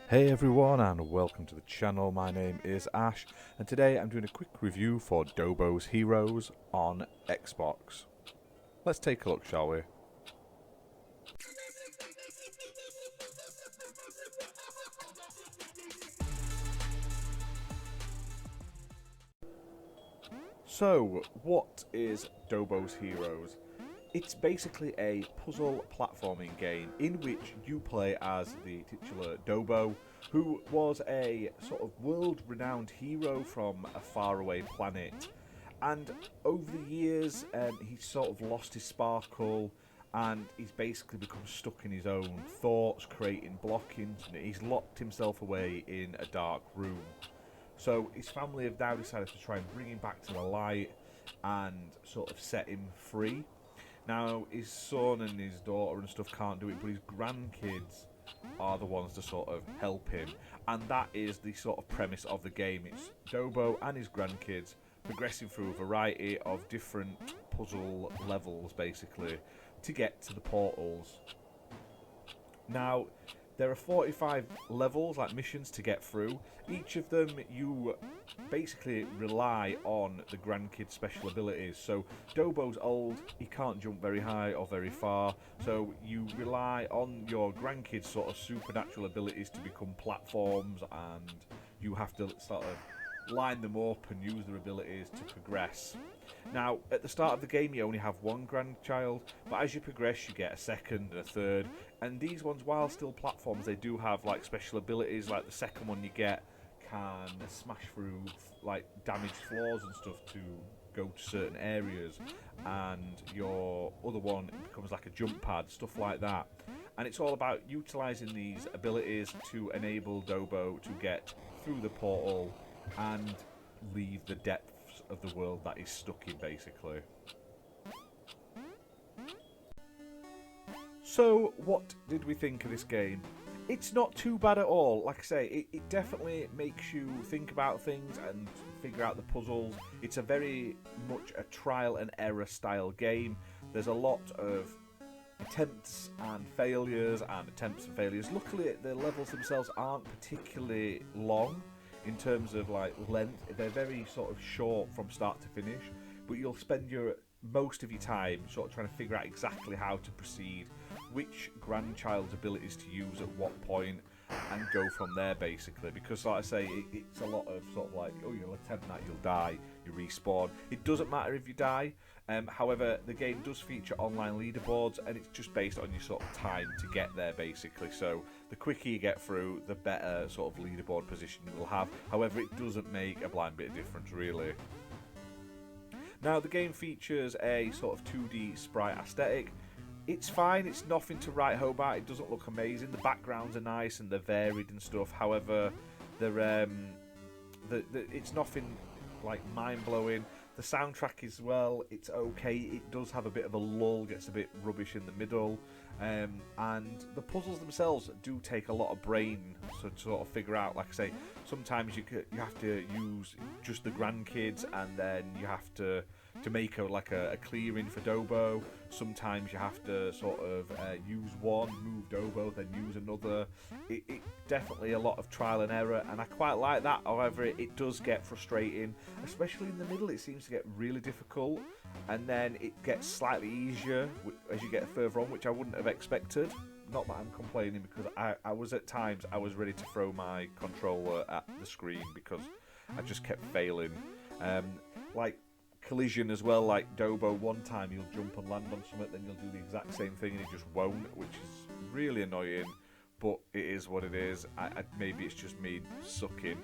Hey everyone and welcome to the channel. My name is Ash and today I'm doing a quick review for Dobo's Heroes on Xbox. Let's take a look, shall we? So, what is Dobo's Heroes? It's basically a puzzle platforming game in which you play as the titular Dobo, who was a sort of world-renowned hero from a faraway planet. And over the years, he's sort of lost his sparkle and he's basically become stuck in his own thoughts, creating blockings, and he's locked himself away in a dark room. So his family have now decided to try and bring him back to the light and sort of set him free. Now, his son and his daughter and stuff can't do it, but his grandkids are the ones to sort of help him. And that is the sort of premise of the game. It's Dobo and his grandkids progressing through a variety of different puzzle levels, basically, to get to the portals. Now, there are 45 levels, like missions, to get through. Each of them, you basically rely on the grandkid's special abilities. So, Dobo's old, he can't jump very high or very far. So, you rely on your grandkid's sort of supernatural abilities to become platforms, and you have to sort of line them up and use their abilities to progress. Now, at the start of the game, you only have one grandchild, but as you progress, you get a second and a third. And these ones, while still platforms, they do have like special abilities. Like the second one you get can smash through like damaged floors and stuff to go to certain areas, and your other one becomes like a jump pad, stuff like that. And it's all about utilising these abilities to enable Dobo to get through the portal and leave the depths of the world that he's stuck in, basically. So, what did we think of this game? It's not too bad at all. Like I say, it definitely makes you think about things and figure out the puzzles. It's a very much a trial and error style game. There's a lot of attempts and failures and attempts and failures. Luckily, the levels themselves aren't particularly long in terms of like length. They're very sort of short from start to finish, but you'll spend your most of your time sort of trying to figure out exactly how to proceed, which grandchild's abilities to use at what point, and go from there, basically. Because like I say, it's a lot of sort of like, oh, you'll attempt that, you'll die, you respawn. It doesn't matter if you die. However, the game does feature online leaderboards, and it's just based on your sort of time to get there, basically. So the quicker you get through, the better sort of leaderboard position you will have. However, it doesn't make a blind bit of difference, really. Now, the game features a sort of 2D sprite aesthetic. It's fine, it's nothing to write home about, it doesn't look amazing. The backgrounds are nice and they're varied and stuff. However, it's nothing like mind-blowing. The soundtrack as well, it's okay. It does have a bit of a lull, gets a bit rubbish in the middle. And the puzzles themselves do take a lot of brain to sort of figure out. Like I say, sometimes you have to use just the grandkids, and then you have to make a clearing for Dobo. Sometimes you have to sort of use one, move Dobo, then use another. It definitely a lot of trial and error, and I quite like that. However, it does get frustrating, especially in the middle. It seems to get really difficult, and then it gets slightly easier as you get further on, which I wouldn't have expected. Not that I'm complaining, because I was at times I was ready to throw my controller at the screen because I just kept failing. Like collision as well, like Dobo, one time you'll jump and land on something, then you'll do the exact same thing and it just won't, which is really annoying, but it is what it is. Maybe it's just me sucking,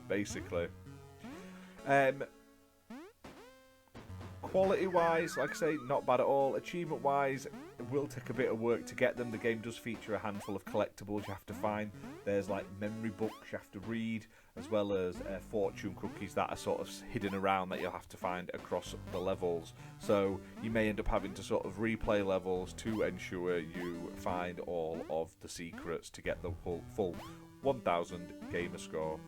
basically. Quality wise, like I say, not bad at all. Achievement wise, it will take a bit of work to get them. The game does feature a handful of collectibles you have to find. There's like memory books you have to read, as well as fortune cookies that are sort of hidden around that you'll have to find across the levels. So you may end up having to sort of replay levels to ensure you find all of the secrets to get the full 1000 gamer score.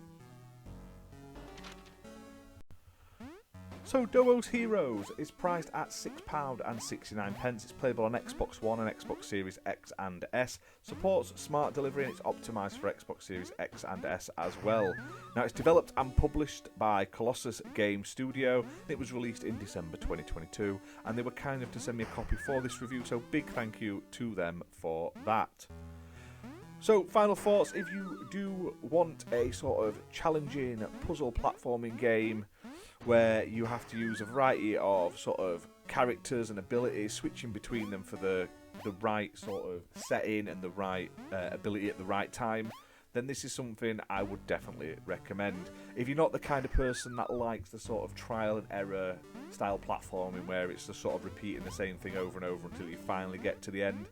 So Dobo's Heroes is priced at £6.69. It's playable on Xbox One and Xbox Series X and S. Supports smart delivery and it's optimised for Xbox Series X and S as well. Now it's developed and published by Colossus Game Studio. It was released in December 2022 and they were kind enough to send me a copy for this review, so big thank you to them for that. So, final thoughts, if you do want a sort of challenging puzzle platforming game where you have to use a variety of sort of characters and abilities, switching between them for the right sort of setting and the right ability at the right time, then this is something I would definitely recommend. If you're not the kind of person that likes the sort of trial and error style platforming where it's just sort of repeating the same thing over and over until you finally get to the end,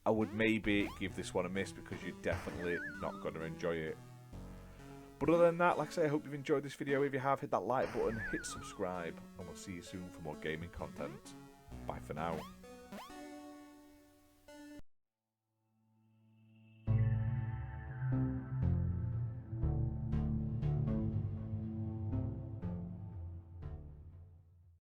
I would maybe give this one a miss because you're definitely not going to enjoy it. But other than that, like I say, I hope you've enjoyed this video. If you have, hit that like button, hit subscribe, and we'll see you soon for more gaming content. Bye for now.